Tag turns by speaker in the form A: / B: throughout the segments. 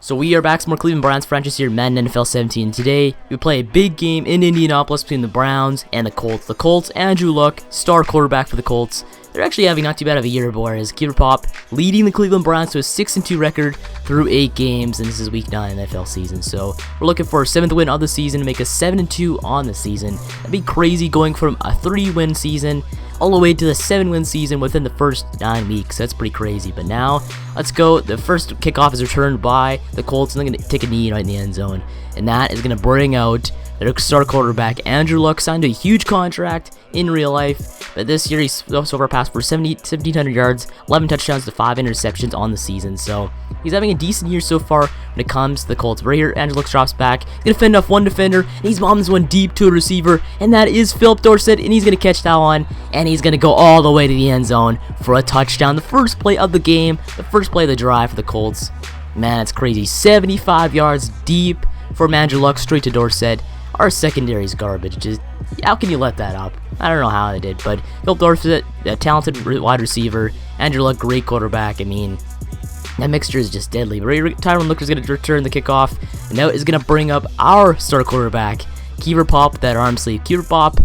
A: So we are back, some more Cleveland Browns franchise here, Madden NFL 17. Today, we play a big game in Indianapolis between the Browns and the Colts. The Colts, Andrew Luck, star quarterback for the Colts. They're actually having not too bad of a year, boys. Keeper Pop leading the Cleveland Browns to a 6-2 record through 8 games, and this is Week 9 NFL season. So we're looking for a 7th win of the season to make a 7-2 on the season. That'd be crazy going from a 3-win season all the way to the 7-win season within the first 9 weeks. That's pretty crazy. But now, let's go. The first kickoff is returned by the Colts, and they're going to take a knee right in the end zone. And that is going to bring out their star quarterback, Andrew Luck, signed a huge contract in real life. But this year, he's so far passed for 1,700 yards, 11 touchdowns to 5 interceptions on the season. So he's having a decent year so far when it comes to the Colts. Right here, Andrew Luck drops back, going to fend off one defender, and he's bombs one deep to a receiver, and that is Philip Dorsett, and he's going to catch that one, and he's going to go all the way to the end zone for a touchdown. The first play of the game, the first play of the drive for the Colts. Man, it's crazy. 75 yards deep from Andrew Luck straight to Dorsett. Our secondary is garbage. Just how can you let that up? I don't know how they did, but Philip Dorsett, a talented wide receiver, Andrew Luck, great quarterback. I mean, that mixture is just deadly. But Tyron Look is going to return the kickoff, and now is going to bring up our star quarterback, Keeper Pop, with that arm sleeve. Keeper Pop,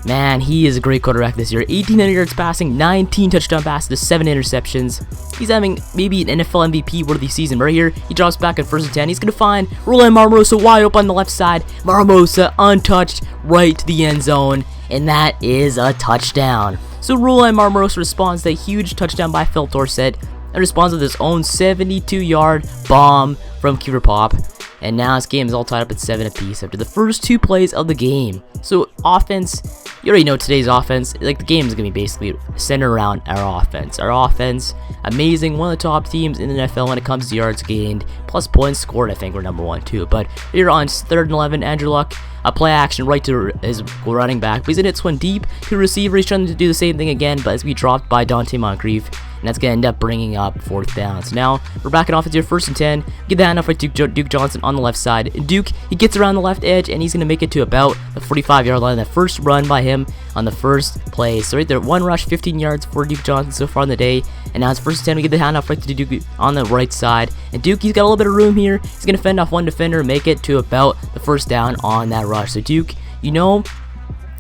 A: man, he is a great quarterback this year. 1,800 yards passing, 19 touchdown passes to 7 interceptions. He's having maybe an NFL MVP worthy season. Right here, he drops back at 1st and 10. He's going to find Roland Marmosa wide open on the left side. Marmosa untouched right to the end zone, and that is a touchdown. So Roland Marmosa responds to a huge touchdown by Phil Dorsett and responds with his own 72-yard bomb from Keeper Pop. And now this game is all tied up at 7 apiece after the first 2 plays of the game. So offense, you already know today's offense, like the game is going to be basically centered around our offense. Our offense, amazing, one of the top teams in the NFL when it comes to yards gained, plus points scored. I think we're number 1 too. But here on 3rd and 11, Andrew Luck, a play action right to his running back. But he's going to hit one deep to the receiver. He's trying to do the same thing again, but it's going to be dropped by Dante Moncrief. And that's going to end up bringing up 4th down. So now we're back in offense here, 1st and 10. Get the handoff right to Duke Johnson on the left side. And Duke, he gets around the left edge, and he's going to make it to about the 45-yard line. That first run by him on the first play. So right there, 1 rush, 15 yards for Duke Johnson so far in the day. And now it's 1st and 10. We get the handoff right to Duke on the right side. And Duke, he's got a little bit of room here. He's going to fend off one defender, make it to about the 1st down on that rush. So Duke, you know,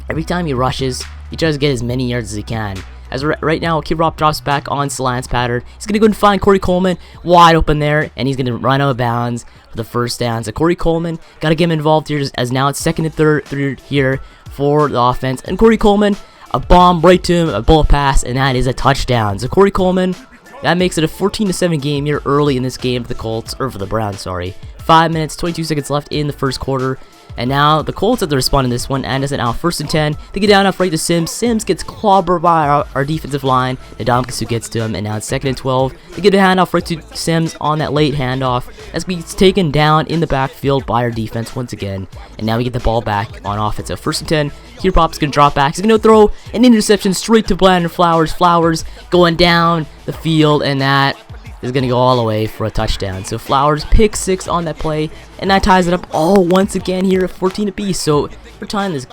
A: every time he rushes, he tries to get as many yards as he can. As right now, Keeper Pop drops back on slants pattern. He's going to go and find Corey Coleman wide open there, and he's going to run out of bounds for the 1st down. So Corey Coleman, got to get him involved here as now it's 2nd and 3rd here for the offense. And Corey Coleman, a bomb right to him, a bullet pass, and that is a touchdown. So Corey Coleman, that makes it a 14-7 game here early in this game for the Colts, or for the Browns, sorry. 5 minutes, 22 seconds left in the first quarter. And now the Colts have to respond in this one, and is it now 1st and 10. They get down off right to Sims. Sims gets clobbered by our defensive line. Adamkus who gets to him, and now it's 2nd and 12. They get a handoff right to Sims on that late handoff. As we gets taken down in the backfield by our defense once again. And now we get the ball back on offense. So 1st and 10. Keeper Pop's going to drop back. He's going to throw an interception straight to Brandon Flowers. Flowers going down the field, and that is going to go all the way for a touchdown. So Flowers pick 6 on that play, and that ties it up all once again here at 14 apiece. So for time, this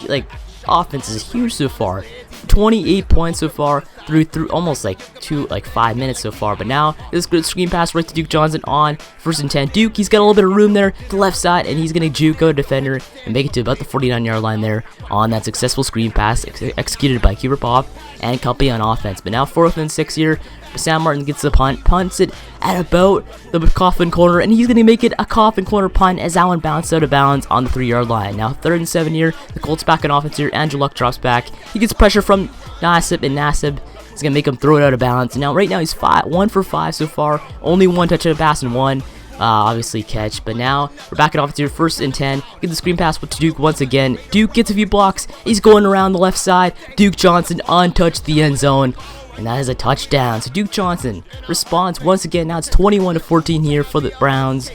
A: offense is huge so far. 28 points so far through almost 5 minutes so far. But now this good screen pass right to Duke Johnson on 1st and 10. Duke, he's got a little bit of room there to the left side, and he's going to juke a defender and make it to about the 49-yard line there on that successful screen pass executed by Keeper Pop and company on offense. But now 4th and 6 here. Sam Martin gets the punt, punts it at about the coffin corner, and he's going to make it a coffin corner punt as that one bounced out of bounds on the 3-yard line. Now 3rd and 7 here. The Colts back in offense here. Andrew Luck drops back. He gets pressure from Nassib, and Nassib is going to make him throw it out of bounds. And now right now he's 1 for 5 so far. Only 1 touchdown pass and 1 obviously catch. But now we're back in offense here. 1st and 10. Get the screen pass to Duke once again. Duke gets a few blocks. He's going around the left side. Duke Johnson untouched the end zone. And that is a touchdown. So Duke Johnson responds once again. Now it's 21-14 here for the Browns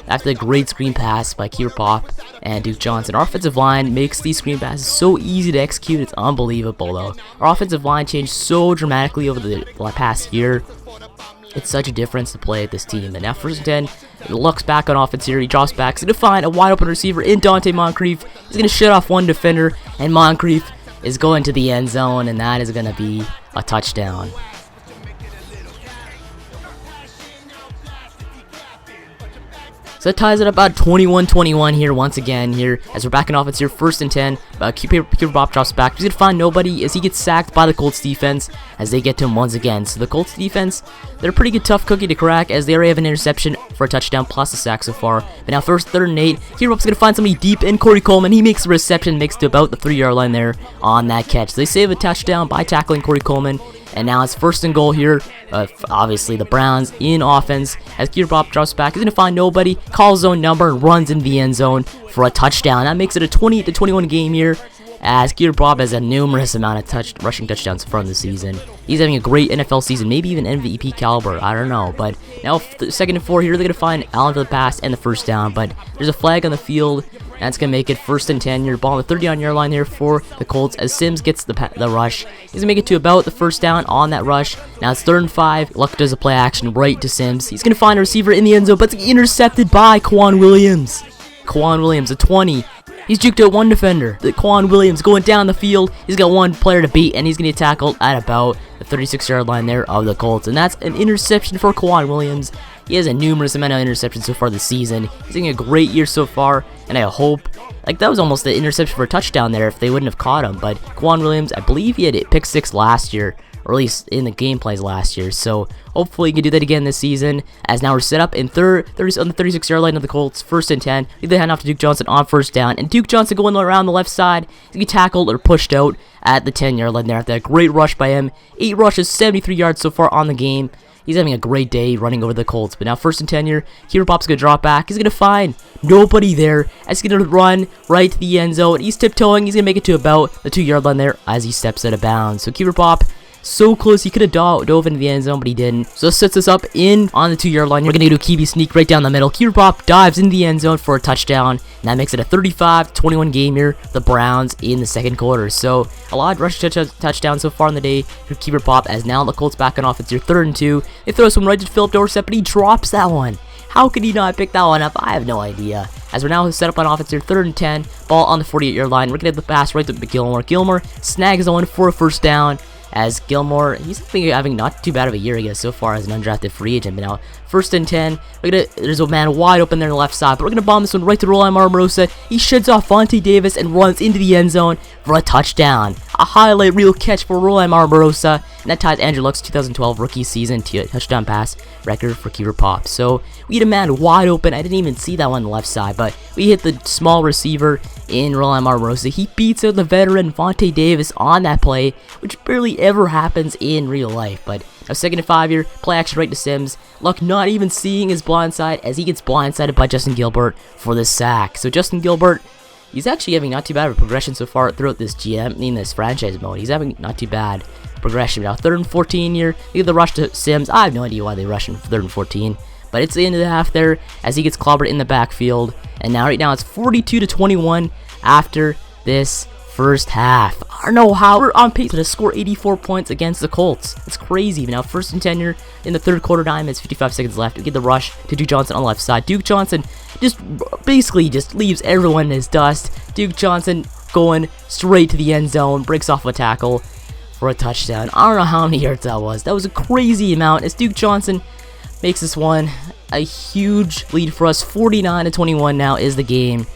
A: after the great screen pass by Keeper Pop and Duke Johnson. Our offensive line makes these screen passes so easy to execute. It's unbelievable, though. Our offensive line changed so dramatically over the past year. It's such a difference to play at this team. And now 1st and 10, Luck's back on offense here. He drops back. He's going to find a wide open receiver in Dante Moncrief. He's going to shut off one defender, and Moncrief is going to the end zone, and that is going to be a touchdown. So that ties it up about 21-21 here once again here as we're back in offense here, 1st and 10. Cooper Bob drops back. He's going to find nobody as he gets sacked by the Colts defense as they get to him once again. So the Colts defense, they're a pretty good tough cookie to crack as they already have an interception for a touchdown plus a sack so far. But now 3rd and 8. Bob's going to find somebody deep in Corey Coleman. He makes a reception, makes it to about the 3-yard line there on that catch. So they save a touchdown by tackling Corey Coleman. And now it's 1st and goal here. Obviously, the Browns in offense. As Cooper Bob drops back, he's going to find nobody, calls his own number, and runs into the end zone for a touchdown. That makes it a 28-21 game here. As Cooper Bob has a numerous amount of rushing touchdowns from the season. He's having a great NFL season, maybe even MVP caliber. I don't know. But now 2nd and 4 here, they're going to find Allen for the pass and the 1st down. But there's a flag on the field. That's going to make it 1st and 10. Your ball on the 39-yard line there for the Colts as Sims gets the rush. He's going to make it to about the 1st down on that rush. Now it's 3rd and 5. Luck does a play action right to Sims. He's going to find a receiver in the end zone, but it's intercepted by Quan Williams. Quan Williams, a 20. He's juked out one defender. The Quan Williams going down the field. He's got one player to beat, and he's going to get tackled at about the 36-yard line there of the Colts. And that's an interception for Quan Williams. He has a numerous amount of interceptions so far this season. He's having a great year so far, and I hope, like, that was almost the interception for a touchdown there if they wouldn't have caught him. But Quan Williams, I believe he had a pick 6 last year, or at least in the game plays last year. So hopefully he can do that again this season. As now we're set up in on the 36-yard line of the Colts, 1st and 10. They hand off to Duke Johnson on 1st down, and Duke Johnson going around the left side. He get tackled or pushed out at the 10-yard line there after that great rush by him. 8 rushes, 73 yards so far on the game. He's having a great day running over the Colts. But now 1st and 10 here. Cooper Bob's going to drop back. He's going to find nobody there. He's going to run right to the end zone. He's tiptoeing. He's going to make it to about the 2-yard line there as he steps out of bounds. So Cooper Bob, so close. He could have dove into the end zone, but he didn't. So this sets us up in on the 2-yard line. We're going to do a QB sneak right down the middle. Cooper Bob dives into the end zone for a touchdown. And that makes it a 35-21 game here. The Browns in the 2nd quarter. So a lot of rush touchdowns so far in the day for Cooper Bob. As now the Colts back on offense here, 3rd and 2. They throw some right to Philip Dorsett, but he drops that one. How could he not pick that one up? I have no idea. As we're now set up on offense here, 3rd and 10. Ball on the 48-yard line. We're going to have the pass right to Gilmore. Gilmore snags on for a 1st down. As Gilmore, he's having not too bad of a year, I guess, so far as an undrafted free agent. But now, 1st and 10, there's a man wide open there on the left side, but we're going to bomb this one right to Roland Marmarosa. He sheds off Vontae Davis and runs into the end zone for a touchdown. A highlight reel catch for Roland Marmarosa, and that ties Andrew Luck's 2012 rookie season touchdown pass record for Cooper Pop. So we had a man wide open. I didn't even see that one on the left side, but we hit the small receiver in Roland Marmarosa. He beats out the veteran Vontae Davis on that play, which barely ever happens in real life. But a 2nd and 5 here, play action right to Sims. Luck not even seeing his blind side as he gets blindsided by Justin Gilbert for the sack. So Justin Gilbert, he's actually having not too bad of a progression so far throughout this this franchise mode. He's having not too bad progression. Now 3rd and 14 here, they get the rush to Sims. I have no idea why they rush him for 3rd and 14. But it's the end of the half there as he gets clobbered in the backfield. And now right now it's 42-21 after this first half. I don't know how we're on pace to score 84 points against the Colts. It's crazy. Now 1st and 10 here in the 3rd quarter time. It's 55 seconds left. We get the rush to Duke Johnson on the left side. Duke Johnson basically leaves everyone in his dust. Duke Johnson going straight to the end zone, breaks off a tackle for a touchdown. I don't know how many yards that was. That was a crazy amount as Duke Johnson makes this one a huge lead for us. 49-21 now is the game.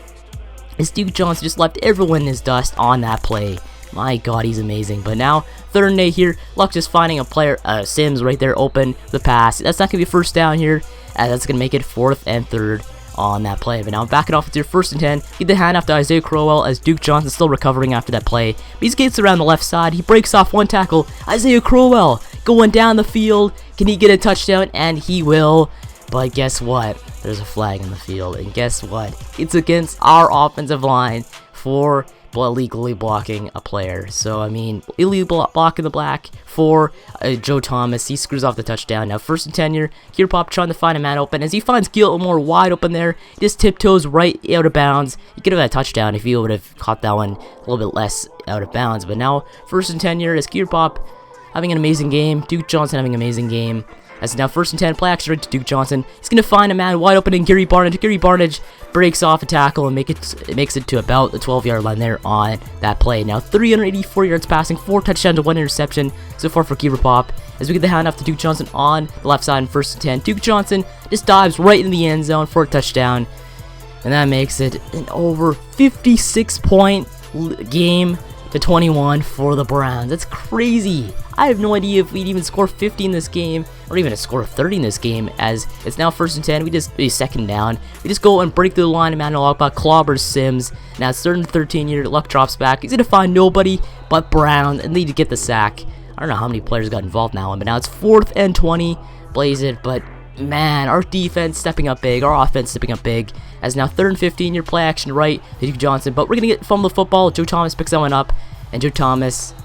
A: As Duke Johnson just left everyone in his dust on that play. My God, he's amazing. But now, 3rd and 8 here. Luck just finding a player, Sims right there open the pass. That's not going to be a 1st down here. That's going to make it 4th and 3rd on that play. But now back it off, it's your 1st and 10. Get the handoff to Isaiah Crowell as Duke Johnson still recovering after that play. But he gets around the left side. He breaks off one tackle. Isaiah Crowell going down the field. Can he get a touchdown? And he will. But guess what? There's a flag in the field. And guess what? It's against our offensive line for illegally blocking a player. So, I mean, illegal block in the black for Joe Thomas. He screws off the touchdown. Now, 1st and 10 here. Cooper Pop trying to find a man open. As he finds Gilmore wide open there, he just tiptoes right out of bounds. He could have had a touchdown if he would have caught that one a little bit less out of bounds. But now, 1st and 10 here is Cooper Pop having an amazing game. Duke Johnson having an amazing game. As now 1st and 10, play action right to Duke Johnson. He's going to find a man wide open in Gary Barnage. Gary Barnage breaks off a tackle and makes it to about the 12-yard line there on that play. Now 384 yards passing, 4 touchdowns to 1 interception so far for Cooper Pop. as we get the handoff to Duke Johnson on the left side in 1st and 10. Duke Johnson just dives right in the end zone for a touchdown, and that makes it an over 56-point game to 21 for the Browns. That's crazy. I have no idea if we'd even score 50 in this game, or even a score 30 in this game, as it's now 1st and 10. We just 2nd down. We just go and break through the line of Manuel Lockback, clobbers Sims. Now it's 3rd and 13 here. Luck drops back. He's gonna find nobody but Brown and need to get the sack. I don't know how many players got involved in that one, but now it's 4th and 20. Blaze it, but man, our defense stepping up big, our offense stepping up big, as now 3rd and 15, your play action right to Duke Johnson, but we're going to get fumble the football. Joe Thomas picks that one up, and Joe Thomas,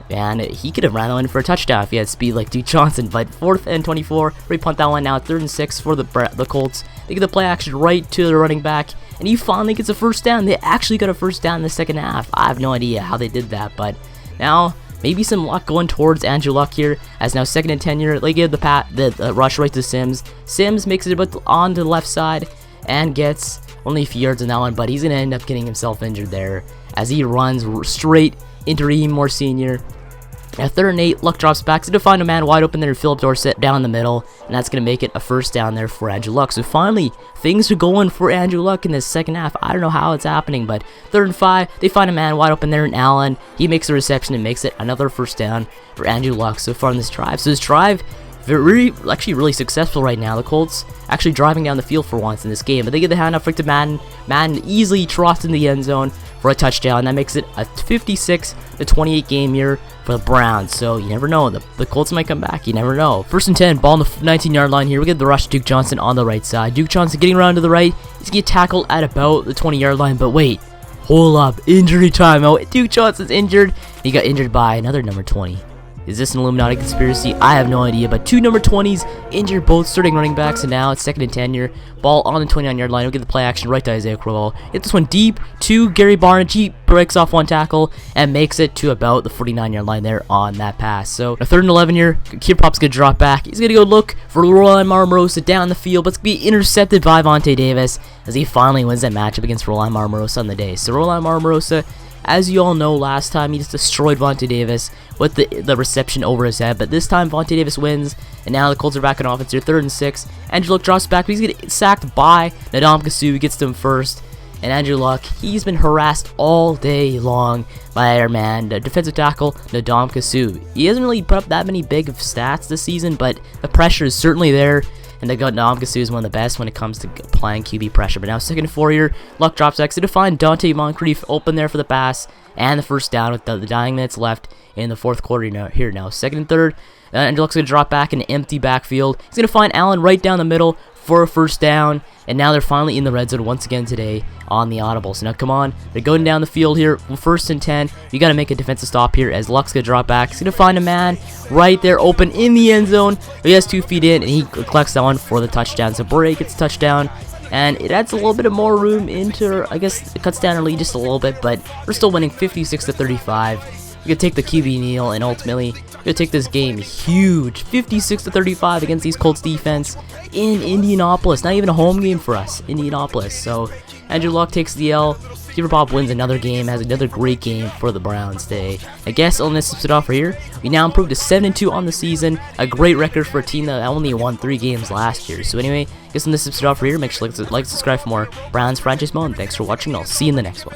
A: man, he could have ran that one for a touchdown if he had speed like Duke Johnson, but 4th and 24, repunt that one now, 3rd and 6 for the Colts. They get the play action right to the running back, and he finally gets a 1st down. They actually got a 1st down in the 2nd half. I have no idea how they did that, but now maybe some luck going towards Andrew Luck here, as now 2nd and 10 here. They give the rush right to Sims. Sims makes it about on to the left side and gets only a few yards on that one, but he's going to end up getting himself injured there as he runs straight into Raheem Moore Sr. Now 3rd and 8, Luck drops back to find a man wide open there, Philip Dorsett down the middle, and that's going to make it a 1st down there for Andrew Luck. So finally, things are going for Andrew Luck in this 2nd half. I don't know how it's happening, but 3rd and 5, they find a man wide open there in Allen. He makes a reception and makes it another 1st down for Andrew Luck so far in this drive. So this drive, actually really successful right now. The Colts actually driving down the field for once in this game, but they get the handoff right to Madden. Madden easily trots in the end zone for a touchdown. That makes it a 56-28 game here for the Browns. So you never know, the Colts might come back. You never know. 1st and 10, ball on the 19-yard line here. We get the rush to Duke Johnson on the right side. Duke Johnson getting around to the right. He's gonna get tackled at about the 20-yard line, but wait, hold up, injury timeout. Duke Johnson's injured. He got injured by another number 20. Is this an Illuminati conspiracy? I have no idea, but 2 number 20s injured, both starting running backs, and now it's 2nd and 10 here. Ball on the 29-yard line. We'll get the play action right to Isaiah Crowell. Hit this one deep to Gary Barnidge. He breaks off one tackle and makes it to about the 49-yard line there on that pass. So a 3rd and 11 here. Kid Pop's going to drop back. He's going to go look for Roland Marmarosa down the field, but it's going to be intercepted by Vontae Davis as he finally wins that matchup against Roland Marmarosa on the day. So Roland Marmarosa, as you all know, last time he just destroyed Vontae Davis with the reception over his head, but this time Vontae Davis wins, and now the Colts are back on offense here, 3rd and 6. Andrew Luck drops back, but he's getting sacked by Ndamukong. He gets to him first, and Andrew Luck, he's been harassed all day long by our man, the defensive tackle, Ndamukong. He hasn't really put up that many big stats this season, but the pressure is certainly there. And they got Ndamukong is one of the best when it comes to applying QB pressure. But now 2nd and 4 here, Luck drops back to find Dante Moncrief open there for the pass and the 1st down with the dying minutes left in the 4th quarter here now. 2nd and 3rd, Andrew Luck's going to drop back in an empty backfield. He's going to find Allen right down the middle for a 1st down. And now they're finally in the red zone once again today on the audible. So now come on, they're going down the field here, 1st and 10. You got to make a defensive stop here as Luck's going to drop back. He's going to find a man right there open in the end zone. He has 2 feet in, and he collects that one for the touchdown. So Bray gets a touchdown, and it adds a little bit of more room into, I guess it cuts down our lead just a little bit, but we're still winning 56-35. We could take the QB kneel, and ultimately we could take this game huge, 56-35 against these Colts defense in Indianapolis. Not even a home game for us, Indianapolis. So Andrew Luck takes the L. Keeper Pop wins another game, has another great game for the Browns today. I guess on this episode off right here, we now improved to 7-2 on the season, a great record for a team that only won 3 games last year. So anyway, I guess on this episode off right here, make sure to like, subscribe for more Browns franchise mode. Thanks for watching, and I'll see you in the next one.